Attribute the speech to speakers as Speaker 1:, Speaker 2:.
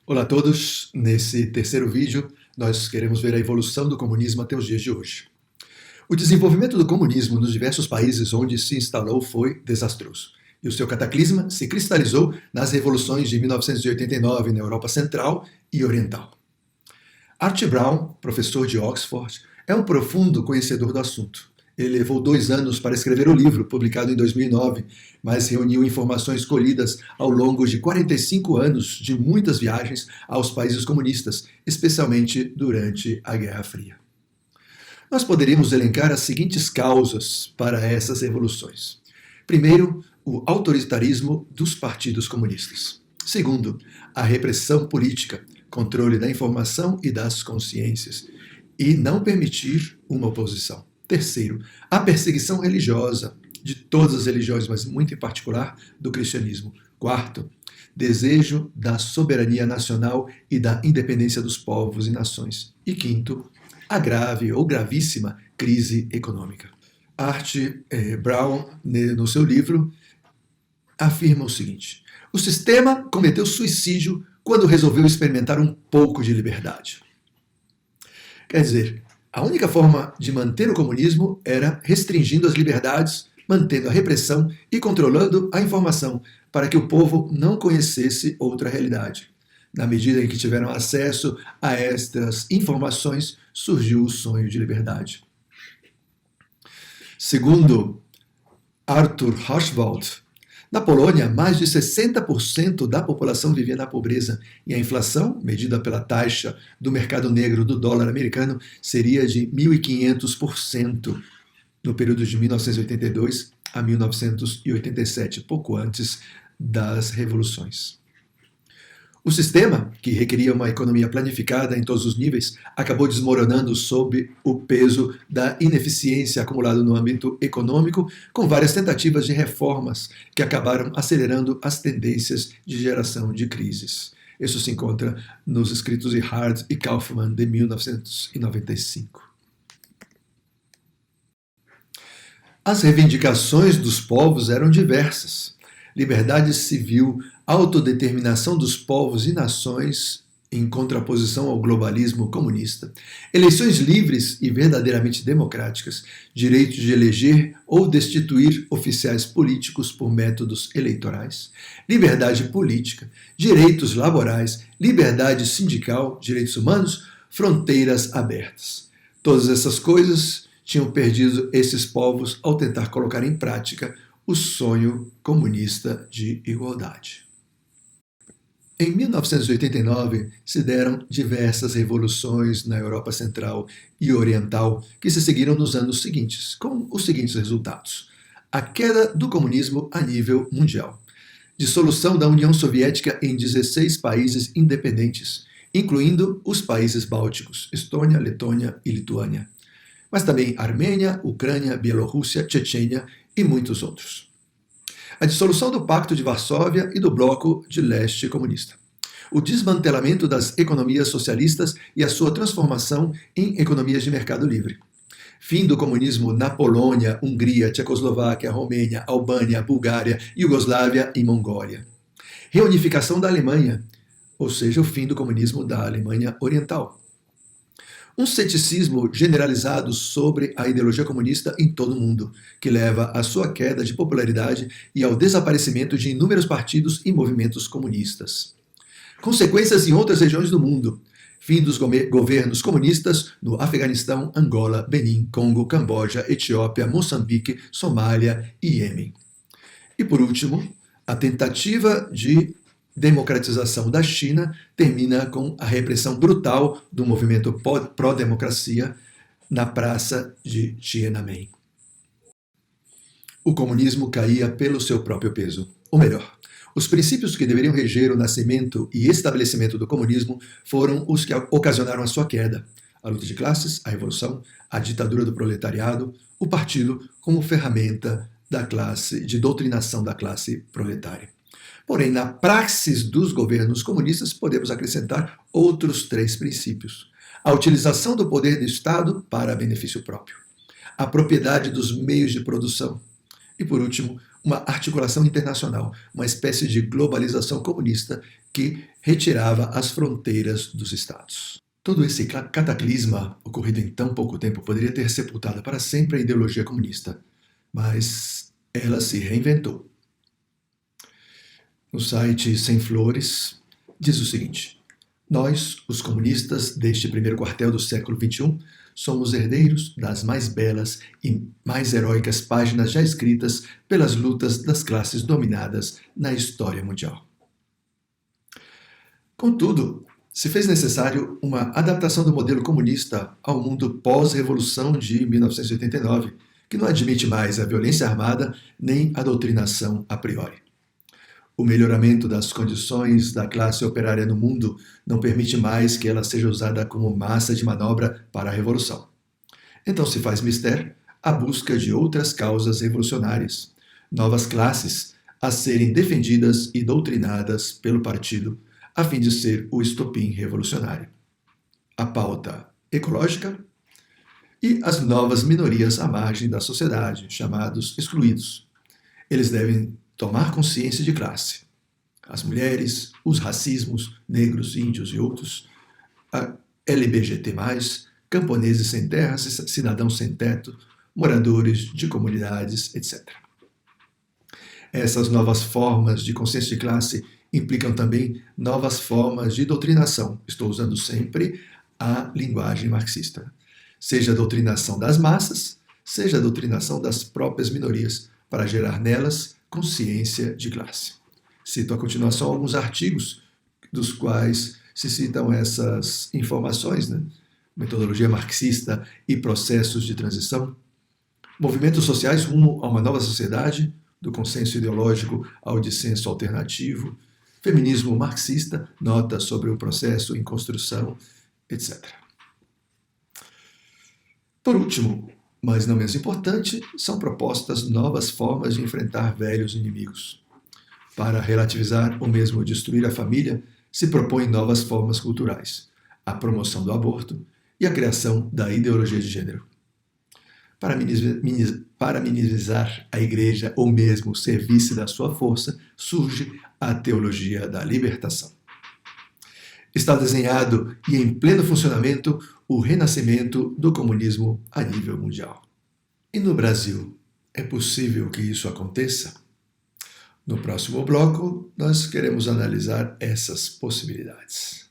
Speaker 1: Olá a todos, nesse terceiro vídeo nós queremos ver a evolução do comunismo até os dias de hoje. O desenvolvimento do comunismo nos diversos países onde se instalou foi desastroso, e o seu cataclisma se cristalizou nas revoluções de 1989 na Europa Central e Oriental. Arthur Brown, professor de Oxford, é um profundo conhecedor do assunto. Ele levou 2 anos para escrever o livro, publicado em 2009, mas reuniu informações colhidas ao longo de 45 anos de muitas viagens aos países comunistas, especialmente durante a Guerra Fria. Nós poderíamos elencar as seguintes causas para essas revoluções. Primeiro, o autoritarismo dos partidos comunistas. Segundo, a repressão política, controle da informação e das consciências, e não permitir uma oposição. Terceiro, a perseguição religiosa, de todas as religiões, mas muito em particular do cristianismo. Quarto, desejo da soberania nacional e da independência dos povos e nações. E quinto, a grave ou gravíssima crise econômica. Arthur Brown, no seu livro, afirma o seguinte: o sistema cometeu suicídio quando resolveu experimentar um pouco de liberdade. Quer dizer, a única forma de manter o comunismo era restringindo as liberdades, mantendo a repressão e controlando a informação, para que o povo não conhecesse outra realidade. Na medida em que tiveram acesso a estas informações, surgiu o sonho de liberdade. Segundo Arthur Hochwald, na Polônia, mais de 60% da população vivia na pobreza e a inflação, medida pela taxa do mercado negro do dólar americano, seria de 1.500% no período de 1982 a 1987, pouco antes das revoluções. O sistema, que requeria uma economia planificada em todos os níveis, acabou desmoronando sob o peso da ineficiência acumulada no âmbito econômico, com várias tentativas de reformas que acabaram acelerando as tendências de geração de crises. Isso se encontra nos escritos de Hard e Kaufman, de 1995. As reivindicações dos povos eram diversas. Liberdade civil, autodeterminação dos povos e nações em contraposição ao globalismo comunista, eleições livres e verdadeiramente democráticas, direito de eleger ou destituir oficiais políticos por métodos eleitorais, liberdade política, direitos laborais, liberdade sindical, direitos humanos, fronteiras abertas. Todas essas coisas tinham perdido esses povos ao tentar colocar em prática o sonho comunista de igualdade. Em 1989, se deram diversas revoluções na Europa Central e Oriental que se seguiram nos anos seguintes, com os seguintes resultados: a queda do comunismo a nível mundial, dissolução da União Soviética em 16 países independentes, incluindo os países bálticos, Estônia, Letônia e Lituânia, mas também Armênia, Ucrânia, Bielorrússia, Chechênia e muitos outros. A dissolução do Pacto de Varsóvia e do Bloco de Leste comunista. O desmantelamento das economias socialistas e a sua transformação em economias de mercado livre. Fim do comunismo na Polônia, Hungria, Tchecoslováquia, Romênia, Albânia, Bulgária, Iugoslávia e Mongólia. Reunificação da Alemanha, ou seja, o fim do comunismo da Alemanha Oriental. Um ceticismo generalizado sobre a ideologia comunista em todo o mundo, que leva à sua queda de popularidade e ao desaparecimento de inúmeros partidos e movimentos comunistas. Consequências em outras regiões do mundo. Fim dos governos comunistas no Afeganistão, Angola, Benin, Congo, Camboja, Etiópia, Moçambique, Somália e Iêmen. E por último, a tentativa de democratização da China termina com a repressão brutal do movimento pró-democracia na praça de Tiananmen. O comunismo caía pelo seu próprio peso. Ou melhor, os princípios que deveriam reger o nascimento e estabelecimento do comunismo foram os que ocasionaram a sua queda: a luta de classes, a revolução, a ditadura do proletariado, o partido como ferramenta da classe, de doutrinação da classe proletária. Porém, na praxis dos governos comunistas, podemos acrescentar outros 3 princípios: a utilização do poder do Estado para benefício próprio, a propriedade dos meios de produção e, por último, uma articulação internacional, uma espécie de globalização comunista que retirava as fronteiras dos estados. Todo esse cataclisma ocorrido em tão pouco tempo poderia ter sepultado para sempre a ideologia comunista, mas ela se reinventou. No site Sem Flores, diz o seguinte: nós, os comunistas deste primeiro quartel do século XXI, somos herdeiros das mais belas e mais heróicas páginas já escritas pelas lutas das classes dominadas na história mundial. Contudo, se fez necessário uma adaptação do modelo comunista ao mundo pós-revolução de 1989, que não admite mais a violência armada nem a doutrinação a priori. O melhoramento das condições da classe operária no mundo não permite mais que ela seja usada como massa de manobra para a revolução. Então se faz mister a busca de outras causas revolucionárias, novas classes a serem defendidas e doutrinadas pelo partido a fim de ser o estopim revolucionário. A pauta ecológica e as novas minorias à margem da sociedade, chamados excluídos. Eles devem tomar consciência de classe. As mulheres, os racismos, negros, índios e outros, a LBGT+, camponeses sem terra, cidadãos sem teto, moradores de comunidades, etc. Essas novas formas de consciência de classe implicam também novas formas de doutrinação. Estou usando sempre a linguagem marxista. Seja a doutrinação das massas, seja a doutrinação das próprias minorias, para gerar nelas consciência de classe. Cito a continuação alguns artigos dos quais se citam essas informações, Metodologia marxista e processos de transição, movimentos sociais rumo a uma nova sociedade, do consenso ideológico ao dissenso alternativo, feminismo marxista, nota sobre o processo em construção, etc. Por último, mas não menos importante, são propostas novas formas de enfrentar velhos inimigos. Para relativizar ou mesmo destruir a família, se propõem novas formas culturais, a promoção do aborto e a criação da ideologia de gênero. Para minimizar a igreja ou mesmo o serviço da sua força, surge a teologia da libertação. Está desenhado e em pleno funcionamento o renascimento do comunismo a nível mundial. E no Brasil, é possível que isso aconteça? No próximo bloco, nós queremos analisar essas possibilidades.